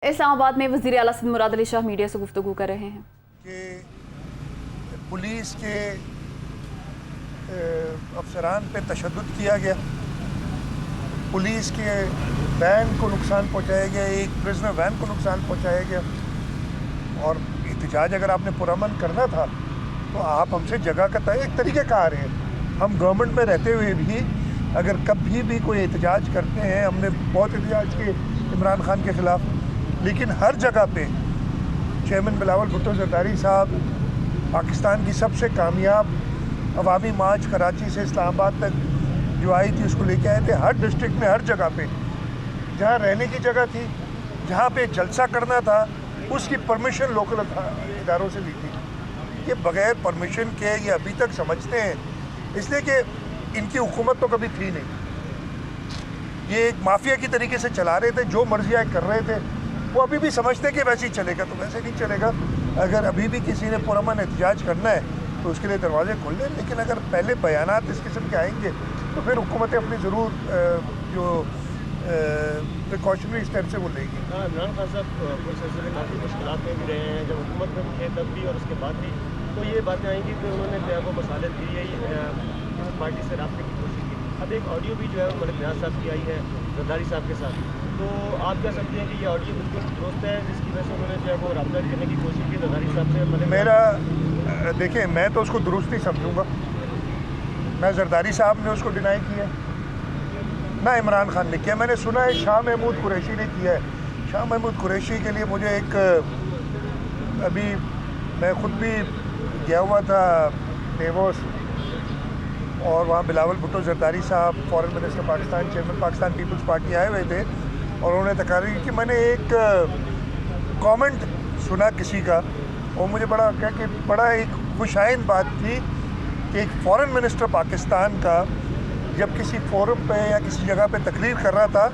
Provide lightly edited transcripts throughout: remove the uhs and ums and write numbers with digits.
इस्लामाबाद में वज़ीर आला सिंध मुराद अली शाह मीडिया से गुफ्तगू कर रहे हैं कि पुलिस के अफसरान पे तशद्दुद किया गया, पुलिस के वैन को नुकसान पहुंचाया गया, एक प्रिजनर वैन को नुकसान पहुंचाया गया। और एहतजाज अगर आपने पुरअमन करना था तो आप हमसे जगह का तय एक तरीक़ेकार है। हम गवर्नमेंट में रहते हुए भी अगर कभी भी कोई एहतजाज करते हैं, हमने बहुत एहतजाज किए इमरान खान के ख़िलाफ़, लेकिन हर जगह पे चेयरमैन बिलावल भुट्टो ज़रदारी साहब पाकिस्तान की सबसे कामयाब अवामी मार्च कराची से इस्लामाबाद तक जो आई थी उसको लेके आए थे। हर डिस्ट्रिक्ट में हर जगह पे जहाँ रहने की जगह थी, जहाँ पे जलसा करना था, उसकी परमिशन लोकल इदारों से ली थी। ये बग़ैर परमिशन के ये अभी तक समझते हैं, इसलिए कि इनकी हुकूमत तो कभी थी नहीं। ये एक माफिया की तरीके से चला रहे थे, जो मर्जी आए कर रहे थे। वो अभी भी समझते कि वैसे ही चलेगा, तो वैसे नहीं चलेगा। अगर अभी भी किसी ने पुरअमन एहतजाज करना है तो उसके लिए दरवाजे खोल लें, लेकिन अगर पहले बयानात इस किस्म के आएंगे तो फिर हुकूमतें अपनी ज़रूर जो प्रिकॉशनरी स्टेप से वो लेगी। इमरान खान साहब कुछ सिलसिले में काफ़ी मुश्किलात में भी रहे हैं, जब हुकूमत में थे तब भी और उसके बाद भी, तो ये बातें आएंगी कि उन्होंने जो है वो मसाले दी है पार्टी से रबते की कोशिश की। अब एक ऑडियो भी जो है मलिक नियाज़ साहब की आई है ज़रदारी साहब के साथ, तो आप क्या समझते हैं कि ये ऑडियो बिल्कुल दुरुस्त है जिसकी वजह से उन्होंने जो है वो रब्ता करने की कोशिश की ज़रदारी साहब से? मेरा देखिए, मैं तो उसको दुरुस्त ही समझूँगा। मैं ज़रदारी साहब ने उसको डिनाई किया ना इमरान खान ने किया। मैंने सुना है शाह महमूद कुरैशी ने किया है। शाह महमूद कुरैशी के लिए मुझे एक अभी मैं ख़ुद भी गया हुआ था डेवोस, और वहाँ Bilawal Bhutto Zardari sahab foreign minister Pakistan, chairman Pakistan Peoples Party आए हुए थे, और उन्होंने तकरीर की कि मैंने एक कमेंट सुना किसी का, और मुझे बड़ा एक खुशाइन बात थी कि एक फॉरेन मिनिस्टर पाकिस्तान का जब किसी फोरम पे या किसी जगह पे तकरीर कर रहा था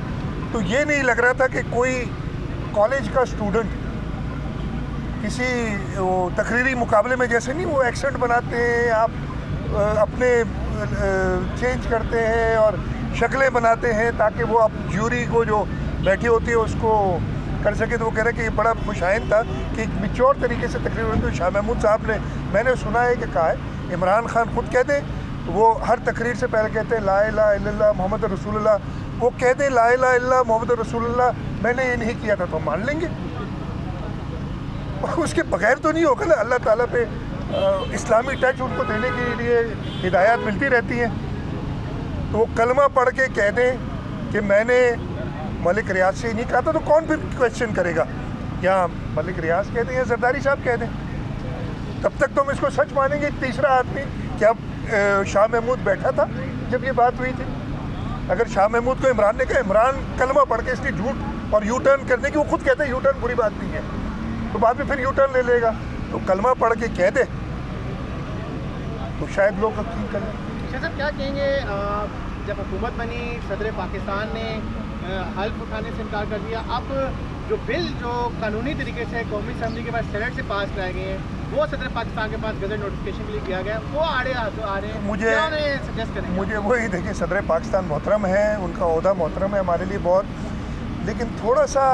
तो ये नहीं लग रहा था कि कोई कॉलेज का स्टूडेंट किसी वो तकरीरी मुकाबले में, जैसे नहीं वो एक्सेंट बनाते हैं, आप अपने चेंज करते हैं और शक्लें बनाते हैं ताकि वो आप ज्यूरी को जो बैठी होती है उसको कर सके। तो वो कह रहे हैं कि ये बड़ा खुशाइन था कि एक मिच्योर तरीके से तकरीर होती है। शाह महमूद साहब ने, मैंने सुना है कि कहा है इमरान खान खुद कहते हैं, वो हर तकरीर से पहले कहते हैं ला इलाहा इल्लल्लाह मोहम्मद रसूलुल्लाह। वो कहते हैं ला इलाहा इल्लल्लाह मोहम्मद रसूलुल्लाह, मैंने ये नहीं किया था, तो मान लेंगे। उसके बगैर तो नहीं होगा ना। अल्लाह ताला पे इस्लामी टच उनको देने के लिए हिदायत मिलती रहती है। तो वो कलमा पढ़ के कह दें कि मैंने मलिक रियाज से ही नहीं कहा था, तो कौन फिर क्वेश्चन करेगा? या मलिक रियाज कह दें या ज़रदारी साहब कह दें, तब तक तो हम इसको सच मानेंगे। तीसरा आदमी क्या शाह महमूद बैठा था जब ये बात हुई थी? अगर शाह महमूद को इमरान ने कहा, इमरान कलमा पढ़ के इसलिए झूठ और यू टर्न करने की, वो खुद कहते हैं यू टर्न बुरी बात नहीं है, तो बाद में फिर यू टर्न ले लेगा। तो कलमा पढ़ के कह दे तो शायद लोग यकीन कर लें। साहब क्या कहेंगे, जब हुकूमत बनी सदर पाकिस्तान ने हल्फ उठाने से इनकार कर दिया, अब जो बिल जो कानूनी तरीके से कौमी असम्बली के पास सेनेट से पास कराए गए हैं, वो सदर पाकिस्तान के पास गजट नोटिफिकेशन के लिए किया गया, वो आ रहे हैं, मुझे सजेस्ट करेंगे? मुझे वही देखिए, सदर पाकिस्तान मोहतरम है, उनका ओहदा मोहतरम है हमारे लिए बहुत, लेकिन थोड़ा सा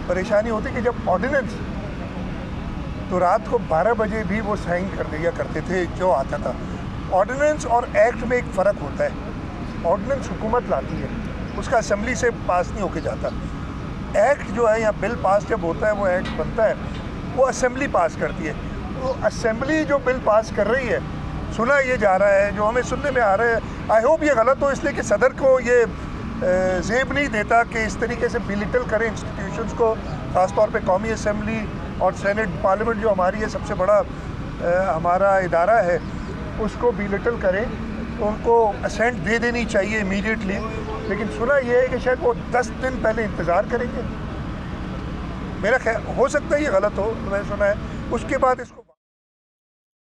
परेशानी होती कि जब ऑर्डिनेंस तो रात को 12 बजे भी वो साइन कर दिया करते थे जो आता था। ऑर्डिनेंस और एक्ट में एक फ़र्क होता है। ऑर्डिनेंस हुकूमत लाती है, उसका असेंबली से पास नहीं होके जाता। एक्ट जो है या बिल पास जब होता है, वो एक्ट बनता है, वो असेंबली पास करती है। तो असेंबली जो बिल पास कर रही है, सुना ये जा रहा है, जो हमें सुनने में आ रहा है, आई होप ये गलत हो, इसलिए कि सदर को ये ज़ेब नहीं देता कि इस तरीके से बिलिटल करें इंस्टीट्यूशंस को, ख़ासतौर पे कौमी असेंबली और सेनेट पार्लियामेंट जो हमारी है सबसे बड़ा हमारा इदारा है, उसको बिलिटल करें, तो उनको असेंट दे देनी चाहिए इमीडिएटली। लेकिन सुना ये है कि शायद वो 10 दिन पहले इंतज़ार करेंगे। मेरा ख्याल हो सकता है ये गलत हो, तो मैंने सुना है उसके बाद इसको